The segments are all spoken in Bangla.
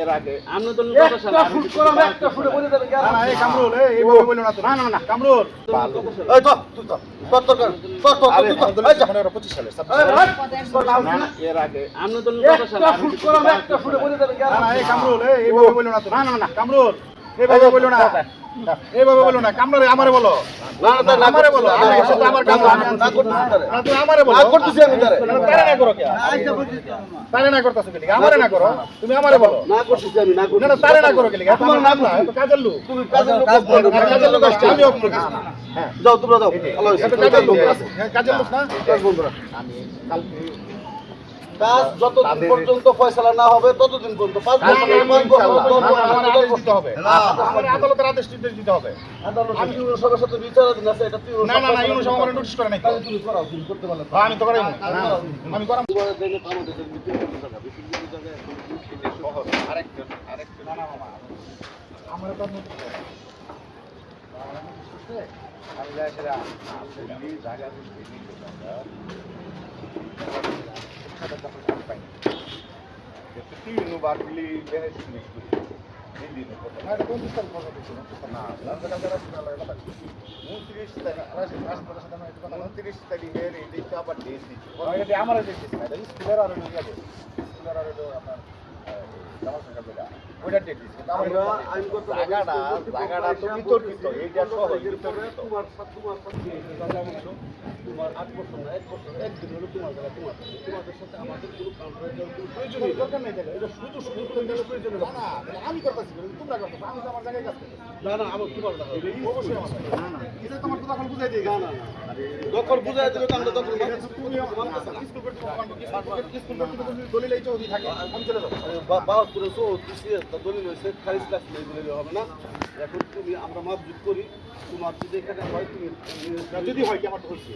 এর আগে আমরা তো একটা শুট করাম একটা শুটে বলে দেবেন না না এই কামরুল এইভাবে বললো না তো না না না কামরুল এই তো তুই তো এই যখন 25 সালে এর আগে আমরা তো একটা শুট করাম একটা শুটে বলে দেবেন না না এই কামরুল এইভাবে বললো না তো না না না কামরুল এইভাবে বললো না এইভাবে বললো না কামরুল আমারে বলো না না আমারে বলো আমি সাথে আমার কাম না করতেছি না তুমি আমারে বলো না করতেছি আমি তারে তারে না করো কে তারে না করতেছো কি আমারে না করো তুমি আমারে বলো না করতেছি আমি না না না তারে না করো কি তোমার নাম না কাজের লোক তুমি কাজের লোক কাজের লোক আসছে আমি অফ করছি হ্যাঁ যাও তোমরা যাও ভালো হইছে কাজের লোক আছে কাজের লোক না কাজ বন্ধুরা আমি কালকে কাজ যতদিন পর্যন্ত ফয়সালা না হবে ততদিন পর্যন্ত 5 বছর দিতে হবে আমার আদালতের আদেশ দিতে হবে আমি ইউনো সবার সাথে বিচারাধীন আছে এটা তুই না না না ইউনো সমাবরে নোটিশ করে নাই তো তুমি করাও তুমি করতে পারলে আমি তো করাই না আমি করাম দেখে আমাদের বিভিন্ন জায়গা বিভিন্ন জায়গায় এখন দুঃখিত শহর আরেকজন না না মামা আমার তো নোটিশ করে আমি যাই সেটা আপনি জায়গা Io barli bene sinistra. Quindi non posso. Ma da quanto sta il cosa dice? Non sta No, la caldera sulla la non ti rischia di avere dei capatelli. এটা আমার দেখছি না এটা স্কুলের আর ওই আছে স্কুলের আর আপনার জামা কাপড় ওইটা দেখছি কিন্তু আমার আমরা আইন করতে জায়গাটা তো বিতর্কিত এইটা সহ বিতর্কিত তোমার 8 বছর না 1 বছর একদিন হলো তোমার জায়গা তোমাদের সাথে আমাদের কোনো কাউন্টারের প্রয়োজন নেই দরকার নেই এটা শুধু শুধু প্রয়োজন না না আমি করতেছি তোমরা করতেছো আমি তো আমার জায়গায় কাজ করতেছি না না আমার তোমার জায়গা অবশ্যই আমার না না এটা তোমার তো তখন বুঝাই দিই না না না দখল বুঝাই দিলে তো আমরা দখল তুমি স্কুল করতে স্কুল করতে তুমি দলিল এই চৌধুরী থাকে আমি চলে যাবো বাস করে সো দলিল হয়েছে খারিজ কাজ নেই বলে হবে না এখন তুমি আমরা মাপজুট করি তোমার যদি এখানে হয় তুমি যদি হয় কি আমার তো হচ্ছে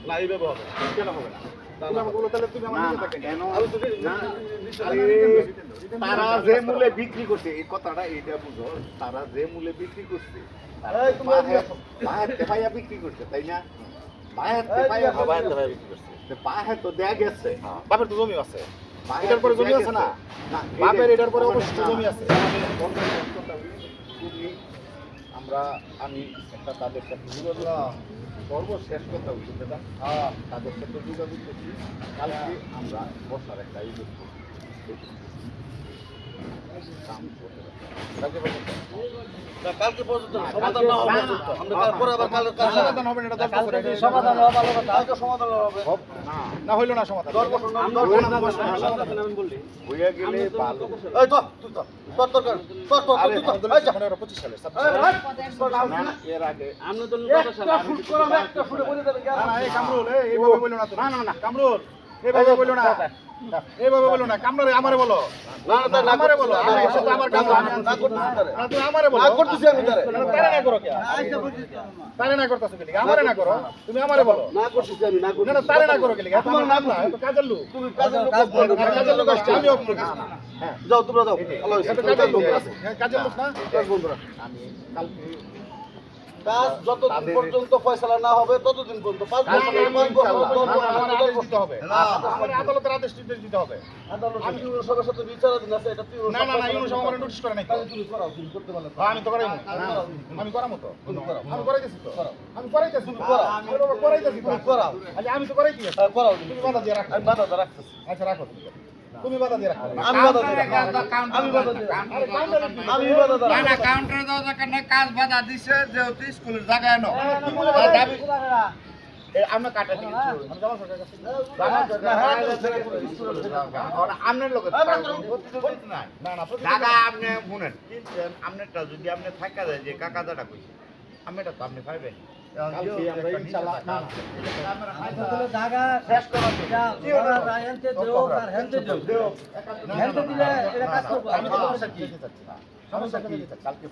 না এইভাবে হবে কেন হবে না তুমি আমাকে বলো তাহলে তুমি আমার নিজে থাকেন কেন আমি তো তারা যে মূল্যে বিক্রি করছে এই কথাটা এইটা বুঝো তারা যে মূল্যে বিক্রি করছে এই তুমি বাহাতে ভাইয়া বিক্রি করছে তাই না বাহাতে ভাইয়া বিক্রি করছে বাহে তো দেয়া গেছে বাপের তো জমি আছে এটার পরে জমি আছে না বাপের এটার পরে অবশ্য জমি আছে আমি একটা তাদের সাথে যোগাযোগ সর্বশেষ কথা হচ্ছে দাদা তাদের সাথে যোগাযোগ করছি কালকে আমরা বসার একটা ইভেন্ট করছি কালকে পর্যন্ত সমাধান না হবে আমরা পরে আবার কাল সমাধান হবে না এটা 10 বছর সমাধান হবে ভালো কথা কালকে সমাধান হবে না হইলো না সমাধান আমি বললি হইয়া গেলে ভালো এই তো তুই তো এই যখন 25 সালে এর আগে আমরা তো একটা শুট করাম একটা শুটে বলে দেবেন না না এই কামরুল এইভাবে বললো না তো না না না কামরুল এইভাবে বললো না এইভাবে বললো না কামরুল আমারে বলো না না না আমারে বলো আমি সাথে আমার কাম না করতেছি তারে না তুমি আমারে বলো না করতেছি আমি তারে তারে না করো কে তারে না করতেছো কি আমারে না করো তুমি আমারে বলো না করতেছি আমি না না করতেছি না তারে না করো কি তোমার নাম না কাজের লোক তুমি কাজের লোক কাজের লোক আসছে আমি অফ করছি হ্যাঁ যাও তোমরা যাও ভালো হইছে এটা কাজের লোক আছে কাজের লোক না বন্ধুরা আমি কালকে কাজ যতদিন পর্যন্ত ফয়সালা না হবে ততদিন পর্যন্ত 5 বছর আমার আদেশ দিতে হবে আমার আদালতের আদেশ দিতে হবে আমি ইউনো সবার সাথে বিচারাধীন আছে এটা তুই না না না ইউনো সমাবরে নোটিশ করে নাই তো তুমি করাও তুমি করতে পারলে আমি তো করাই না আমি করামো তো আমি করাইতেছি তো আমি করাইতেছি তুমি করাও আমি করাইতেছি তুমি করাও আমি তো করাইতেছি করাও তুমি বাধা দিয়ে রাখো আমি বাধা রাখতেছি আচ্ছা রাখো তুমি বাধা দিয়ে রাখো আমি বাধা দিই আমি বাধা দিই আমি বাধা দিই না কাউন্টারে দাও না কাজ বাধা দিছে যেহেতু স্কুলের জায়গায় নো আমরা কাটা দিই আমি জামা সরকার কাছে আপনার লোক না না দাদা আপনি শুনেন আপনারটা যদি আপনি থাকা যায় যে কাকা দাদা কইছে আমিটা তো আপনি পাইবেন কালকে আমরা ইনশাআল্লাহ না জায়গা শেষ করা হেনতে দেও আর হেনতে দেও হেনতে দিলে এটা কাজ করব আমি তো সমস্যা কি কালকে